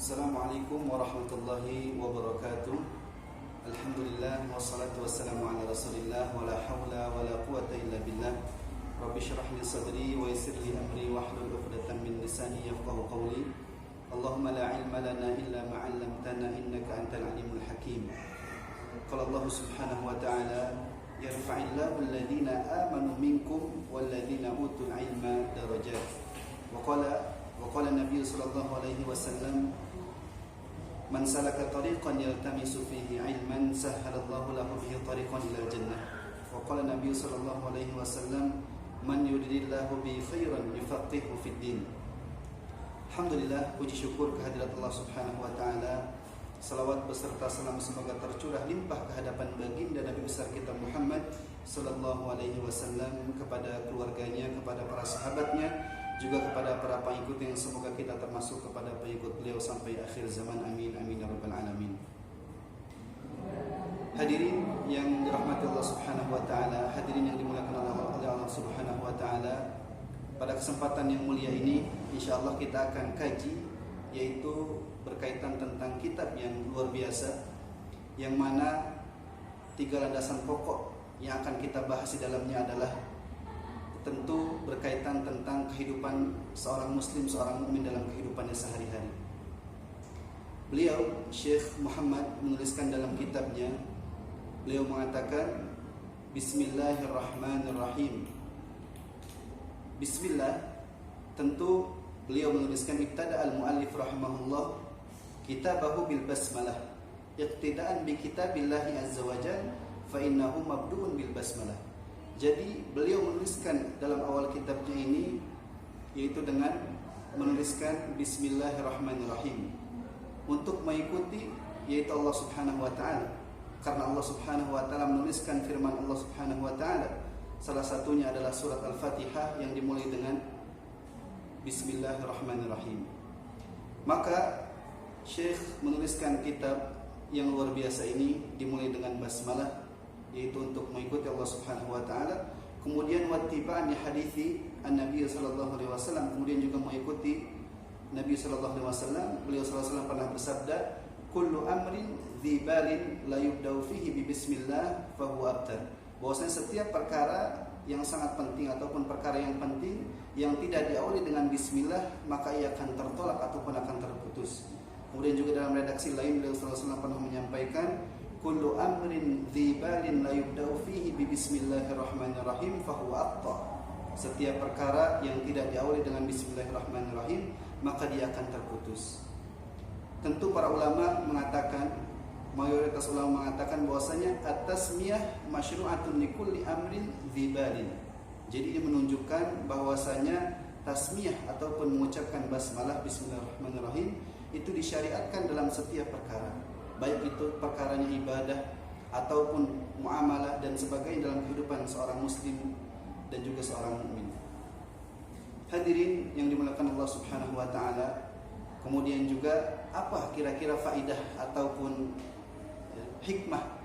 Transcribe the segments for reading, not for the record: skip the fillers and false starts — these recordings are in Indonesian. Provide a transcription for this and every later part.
Assalamualaikum warahmatullahi wabarakatuh. Alhamdulillah wassalatu wassalamu ala Rasulillah wa la haula wa la quwata illa billah. Rabbi shrah li sadri wa yassir li amri wahlul 'uqdatam min lisani yafqahu qawli. Allahumma la ilma lana illa ma 'allamtana innaka antal alimul hakim. Qala Allah subhanahu wa ta'ala yarfa'illahu alladhina amanu minkum walladhina utul ilma darajat. Wa qala Nabi sallallahu alaihi wasallam man salaka tariqan yaltamisu fihi ilman sahhalallahu lahu bihi tariqan ila jannah. Wa qala Nabi sallallahu alaihi wasallam man yuridillahu bi khairan yufaqihu fid din. Alhamdulillah, puji syukur kehadirat Allah Subhanahu wa taala. Salawat beserta salam semoga tercurah limpah ke hadapan baginda Nabi besar kita Muhammad sallallahu alaihi wasallam, kepada keluarganya, kepada para sahabatnya, juga kepada para pengikut yang semoga kita termasuk kepada pengikut beliau sampai akhir zaman. Amin amin ya rabbal alamin. Hadirin yang dirahmati Allah Subhanahu wa taala, hadirin yang dimuliakan oleh Allah Subhanahu wa taala, pada kesempatan yang mulia ini insyaallah kita akan kaji, yaitu berkaitan tentang kitab yang luar biasa, yang mana tiga landasan pokok yang akan kita bahas di dalamnya adalah tentu berkaitan tentang kehidupan seorang muslim, seorang mukmin dalam kehidupannya sehari-hari. Beliau Syekh Muhammad menuliskan dalam kitabnya, beliau mengatakan Bismillahirrahmanirrahim. Bismillah, tentu beliau menuliskan ibtada al-muallif rahimahullah kitabahu bil basmalah iqtidaan bi kitabillahi azza wajalla fa innahu mabdu'un bil basmalah. Jadi beliau menuliskan dalam awal kitabnya ini yaitu dengan menuliskan Bismillahirrahmanirrahim untuk mengikuti yaitu Allah Subhanahu wa taala, karena Allah Subhanahu wa taala menuliskan firman Allah Subhanahu wa taala, salah satunya adalah surat Al-Fatihah yang dimulai dengan Bismillahirrahmanirrahim. Maka Syekh menuliskan kitab yang luar biasa ini dimulai dengan basmalah, yaitu untuk mengikuti Allah Subhanahu wa taala. Kemudian wattiba'ani hadithi an-nabi sallallahu alaihi wasallam, kemudian juga mengikuti Nabi sallallahu alaihi wasallam. Beliau sallallahu alaihi wasallam pernah bersabda, kullu amrin dzibalin la yubda'u fihi bi bismillah fa huwa abtar. Bahwasanya setiap perkara yang sangat penting ataupun perkara yang penting yang tidak diawali dengan bismillah, maka ia akan tertolak ataupun akan terputus. Kemudian juga dalam redaksi lain beliau sallallahu alaihi wasallam pernah menyampaikan, kullu amrin dzibalin la yubda'u fihi bi bismillahirrahmanirrahim fa huwa aqta. Setiap perkara yang tidak diawali dengan bismillahirrahmanirrahim, maka dia akan terputus. Tentu para ulama mengatakan, mayoritas ulama mengatakan bahwasanya at-tasmiyah masyru'atun li kulli amrin dzibalin. Jadi ini menunjukkan bahwasanya tasmiyah ataupun mengucapkan basmalah bismillahirrahmanirrahim itu disyariatkan dalam setiap perkara, baik itu perkaranya ibadah ataupun muamalah dan sebagainya dalam kehidupan seorang muslim dan juga seorang mukmin. Hadirin yang dimuliakan Allah Subhanahu wa taala, kemudian juga apa kira-kira faidah ataupun hikmah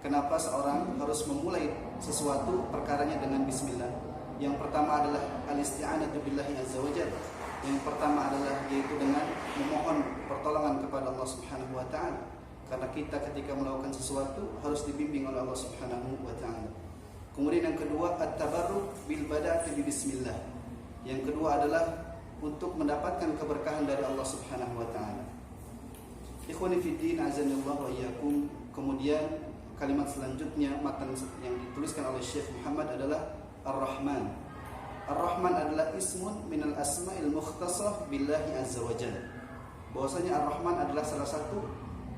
kenapa seorang harus memulai sesuatu perkaranya dengan bismillah? Yang pertama adalah al-isti'anatu billahi azza wajalla. Yang pertama adalah yaitu dengan memohon pertolongan kepada Allah Subhanahu wa taala. Karena kita ketika melakukan sesuatu harus dibimbing oleh Allah Subhanahu wa taala. Kemudian yang kedua, at-tabarruk bil bada'ati bi bismillah. Yang kedua adalah untuk mendapatkan keberkahan dari Allah Subhanahu wa taala. Ikhwani fid din, azanillahu wa iyyakum. Kemudian kalimat selanjutnya matan yang dituliskan oleh Syekh Muhammad adalah Ar-Rahman. Ar-Rahman adalah ismun minal asma'il mukhtasah billahi azza wa jalla. Bahwasanya Ar-Rahman adalah salah satu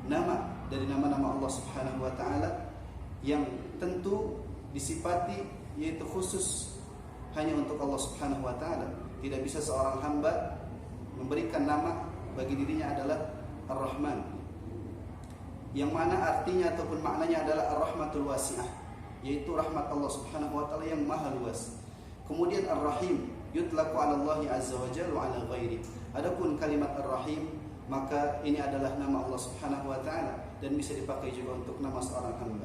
nama dari nama-nama Allah Subhanahu wa taala yang tentu disifati yaitu khusus hanya untuk Allah Subhanahu wa taala. Tidak bisa seorang hamba memberikan nama bagi dirinya adalah Ar-Rahman, yang mana artinya ataupun maknanya adalah Ar-Rahmatul Wasi'ah, yaitu rahmat Allah Subhanahu wa taala yang maha luas. Kemudian Ar-Rahim yutlaqu 'ala Allah azza wa jalla wa 'ala ghairi. Adapun kalimat Ar-Rahim, maka ini adalah nama Allah Subhanahu wa taala dan bisa dipakai juga untuk nama seorang hamba.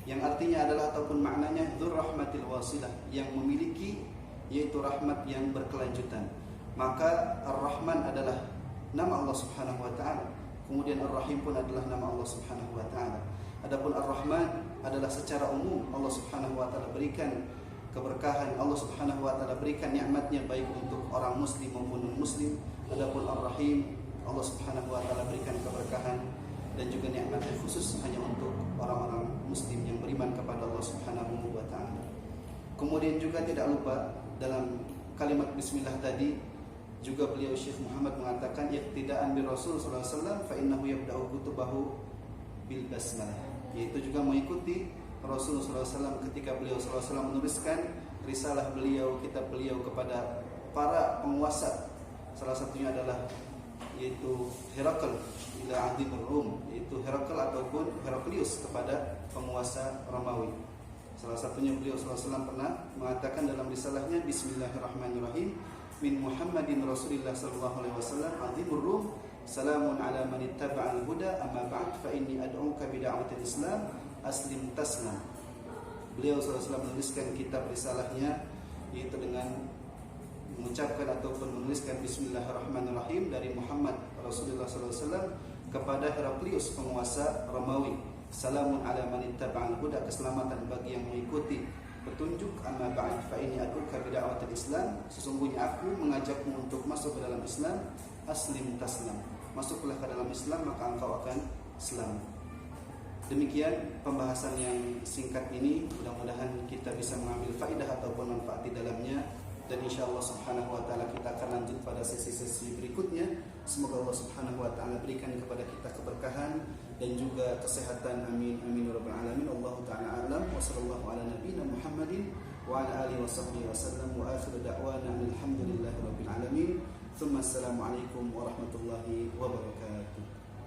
Yang artinya adalah ataupun maknanya dzur rahmatil wasilah, yang memiliki yaitu rahmat yang berkelanjutan. Maka Ar-Rahman adalah nama Allah Subhanahu wa taala. Kemudian Ar-Rahim pun adalah nama Allah Subhanahu wa taala. Adapun Ar-Rahman adalah secara umum Allah Subhanahu wa taala berikan keberkahan, Allah Subhanahu wa taala berikan nikmatnya baik untuk orang muslim maupun non-muslim. Adapun Ar-Rahim, Allah Subhanahu wa taala berikan keberkahan dan juga nikmatnya khusus hanya untuk orang-orang muslim yang beriman kepada Allah Subhanahu wa taala. Kemudian juga tidak lupa dalam kalimat bismillah tadi juga beliau Syekh Muhammad mengatakan iqtidaan bi Rasul sallallahu alaihi wasallam fa innahu yabda'u kutubahu bil basmalah, yaitu juga mengikuti Rasul sallallahu alaihi wasallam ketika beliau sallallahu alaihi wasallam menuliskan risalah beliau, kitab beliau kepada para penguasa. Salah satunya adalah yaitu Herakl ila Azim Rum, yaitu Herakl ataupun Heraklius kepada penguasa Romawi. Salah satunya beliau sallallahu alaihi wasallam pernah mengatakan dalam risalahnya Bismillahirrahmanirrahim min Muhammadin Rasulillah sallallahu alaihi wasallam Azimur Rum salamun ala man ittaba'al huda amma ba'd fa inni ad'uka bi da'watil Islam aslim taslam. Beliau sallallahu alaihi wasallam menuliskan kitab risalahnya yaitu dengan mengucapkan ataupun menuliskan Bismillahirrahmanirrahim dari Muhammad Rasulullah sallallahu alaihi wasallam kepada Heraklius penguasa Romawi. Salamun ala man ittaba'al huda, keselamatan bagi yang mengikuti petunjuk. Amma ba'd fa inni ad'uka bi da'watil Islam, sesungguhnya aku mengajakmu untuk masuk ke dalam Islam. Aslim taslam, masuklah ke dalam Islam maka engkau akan selamat. Demikian pembahasan yang singkat ini, mudah-mudahan kita bisa mengambil faedah ataupun manfaat di dalamnya, dan insyaallah subhanahu wa ta'ala kita akan lanjut pada sesi-sesi berikutnya. Semoga Allah subhanahu wa ta'ala berikan kepada kita keberkahan dan juga kesehatan, amin amin ya rabbal alamin. Allahu ta'ala a'lam wa sallallahu ala nabiyyina Muhammadin wa ala alihi wa sahbihi wasallam wa akhiru da'wana alhamdulillahi rabbil alamin. Thumma assalamu alaikum warahmatullahi wabarakatuh.